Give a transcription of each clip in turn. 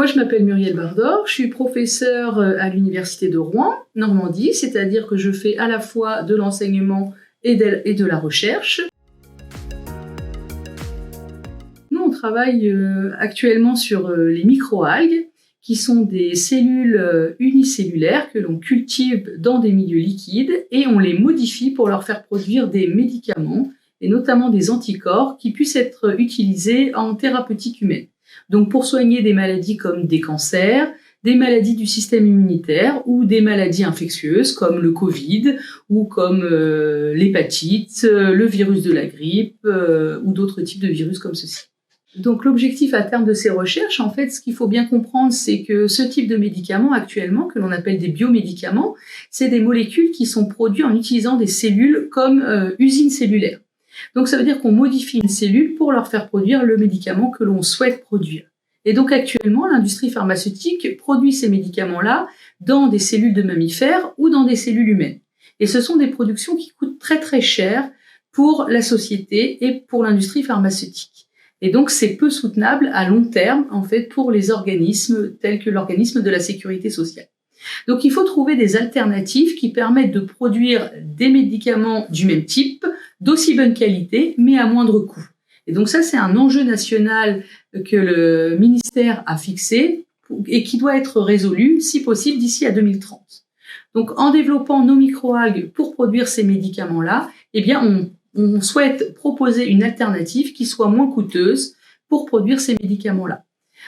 moi, je m'appelle Muriel Bardor, je suis professeure à l'Université de Rouen, Normandie, c'est-à-dire que je fais à la fois de l'enseignement et de la recherche. Nous, on travaille actuellement sur les microalgues, qui sont des cellules unicellulaires que l'on cultive dans des milieux liquides et on les modifie pour leur faire produire des médicaments, et notamment des anticorps qui puissent être utilisés en thérapeutique humaine. Donc pour soigner des maladies comme des cancers, des maladies du système immunitaire ou des maladies infectieuses comme le Covid ou comme l'hépatite, le virus de la grippe ou d'autres types de virus comme ceci. Donc l'objectif à terme de ces recherches, en fait, ce qu'il faut bien comprendre, c'est que ce type de médicaments actuellement, que l'on appelle des biomédicaments, c'est des molécules qui sont produites en utilisant des cellules comme usines cellulaires. Donc ça veut dire qu'on modifie une cellule pour leur faire produire le médicament que l'on souhaite produire. Et donc actuellement, l'industrie pharmaceutique produit ces médicaments-là dans des cellules de mammifères ou dans des cellules humaines. Et ce sont des productions qui coûtent très très cher pour la société et pour l'industrie pharmaceutique. Et donc c'est peu soutenable à long terme en fait pour les organismes tels que l'organisme de la sécurité sociale. Donc il faut trouver des alternatives qui permettent de produire des médicaments du même type, d'aussi bonne qualité, mais à moindre coût. Et donc ça, c'est un enjeu national que le ministère a fixé et qui doit être résolu, si possible, d'ici à 2030. Donc en développant nos microalgues pour produire ces médicaments-là, eh bien on souhaite proposer une alternative qui soit moins coûteuse pour produire ces médicaments-là.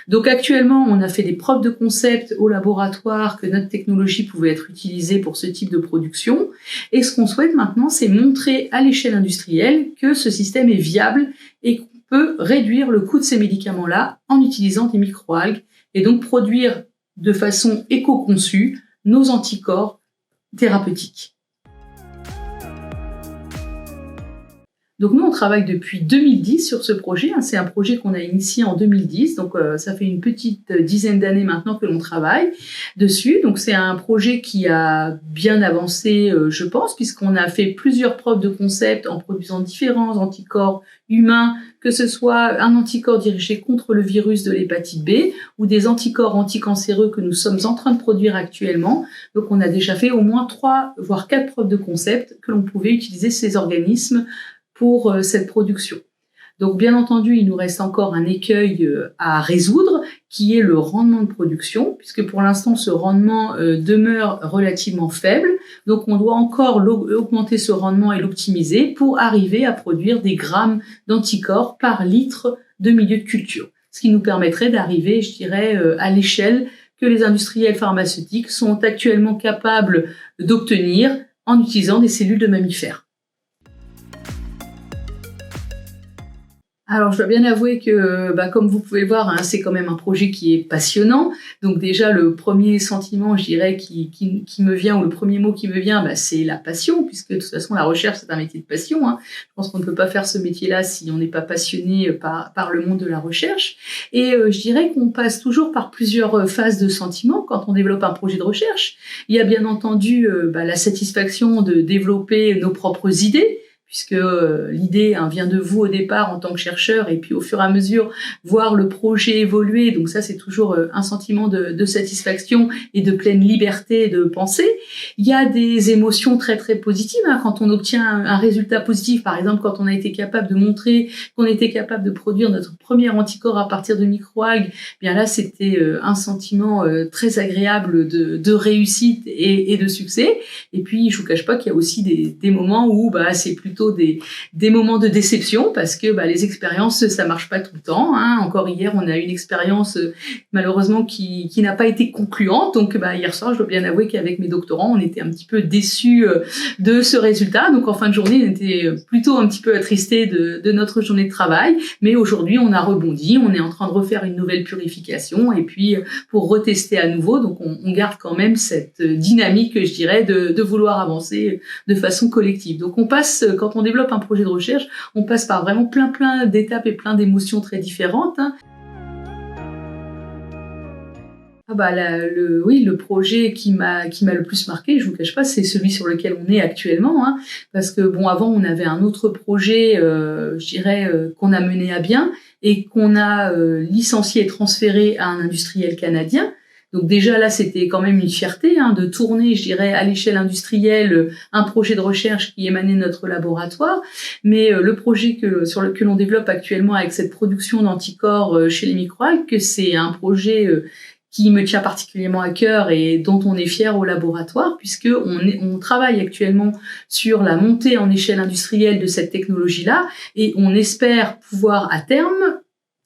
Donc actuellement, on a fait des preuves de concept au laboratoire que notre technologie pouvait être utilisée pour ce type de production. Et ce qu'on souhaite maintenant, c'est montrer à l'échelle industrielle que ce système est viable et qu'on peut réduire le coût de ces médicaments-là en utilisant des microalgues et donc produire de façon éco-conçue nos anticorps thérapeutiques. Donc nous, on travaille depuis 2010 sur ce projet. C'est un projet qu'on a initié en 2010, donc ça fait une petite dizaine d'années maintenant que l'on travaille dessus. Donc c'est un projet qui a bien avancé, je pense, puisqu'on a fait plusieurs preuves de concept en produisant différents anticorps humains, que ce soit un anticorps dirigé contre le virus de l'hépatite B ou des anticorps anticancéreux que nous sommes en train de produire actuellement. Donc on a déjà fait au moins 3 voire 4 preuves de concept que l'on pouvait utiliser ces organismes pour cette production. Donc bien entendu, il nous reste encore un écueil à résoudre, qui est le rendement de production, puisque pour l'instant, ce rendement demeure relativement faible. Donc on doit encore augmenter ce rendement et l'optimiser pour arriver à produire des grammes d'anticorps par litre de milieu de culture. Ce qui nous permettrait d'arriver, je dirais, à l'échelle que les industriels pharmaceutiques sont actuellement capables d'obtenir en utilisant des cellules de mammifères. Alors, je dois bien avouer que, comme vous pouvez le voir, hein, c'est quand même un projet qui est passionnant. Donc déjà, le premier sentiment, je dirais, qui me vient, ou le premier mot qui me vient, c'est la passion, puisque de toute façon, la recherche, c'est un métier de passion. Hein. Je pense qu'on ne peut pas faire ce métier-là si on n'est pas passionné par le monde de la recherche. Et je dirais qu'on passe toujours par plusieurs phases de sentiments quand on développe un projet de recherche. Il y a bien entendu la satisfaction de développer nos propres idées, puisque l'idée vient de vous au départ en tant que chercheur, et puis au fur et à mesure, voir le projet évoluer. Donc ça, c'est toujours un sentiment de satisfaction et de pleine liberté de penser. Il y a des émotions très très positives quand on obtient un résultat positif. Par exemple, quand on a été capable de montrer qu'on était capable de produire notre premier anticorps à partir de microalgues, bien là, c'était un sentiment très agréable de réussite et de succès. Et puis, je vous cache pas qu'il y a aussi des moments où c'est plutôt des moments de déception, parce que les expériences, ça marche pas tout le temps. Hein. Encore hier, on a eu une expérience malheureusement qui n'a pas été concluante. Donc hier soir, je dois bien avouer qu'avec mes doctorants, on était un petit peu déçus de ce résultat. Donc en fin de journée, on était plutôt un petit peu attristés de notre journée de travail. Mais aujourd'hui, on a rebondi. On est en train de refaire une nouvelle purification et puis pour retester à nouveau. Donc on garde quand même cette dynamique, je dirais, de vouloir avancer de façon collective. Donc on passe, quand on développe un projet de recherche, on passe par vraiment plein d'étapes et plein d'émotions très différentes. Hein. Ah bah oui, le projet qui m'a le plus marqué, je vous cache pas, c'est celui sur lequel on est actuellement, hein, parce que bon, avant on avait un autre projet, je dirais qu'on a mené à bien et qu'on a licencié et transféré à un industriel canadien. Donc déjà là, c'était quand même une fierté, hein, de tourner, je dirais, à l'échelle industrielle, un projet de recherche qui émanait de notre laboratoire. Mais le projet sur lequel on développe actuellement avec cette production d'anticorps chez les microalgues, c'est un projet qui me tient particulièrement à cœur et dont on est fier au laboratoire, puisque on travaille actuellement sur la montée en échelle industrielle de cette technologie-là, et on espère pouvoir à terme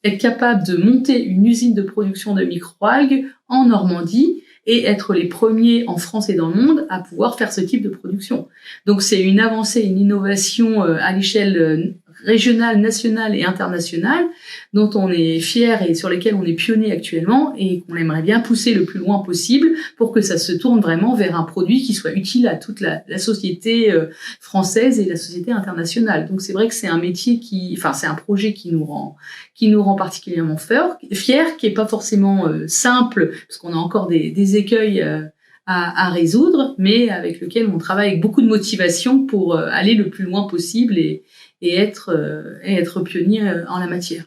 être capable de monter une usine de production de microalgues en Normandie et être les premiers en France et dans le monde à pouvoir faire ce type de production. Donc c'est une avancée, une innovation à l'échelle régionale, nationale et internationale dont on est fier et sur lesquels on est pionnier actuellement et qu'on aimerait bien pousser le plus loin possible pour que ça se tourne vraiment vers un produit qui soit utile à toute la société française et la société internationale. Donc c'est vrai que c'est un métier c'est un projet qui nous rend particulièrement fiers, qui est pas forcément simple parce qu'on a encore des écueils à résoudre, mais avec lequel on travaille avec beaucoup de motivation pour aller le plus loin possible et être pionnier en la matière.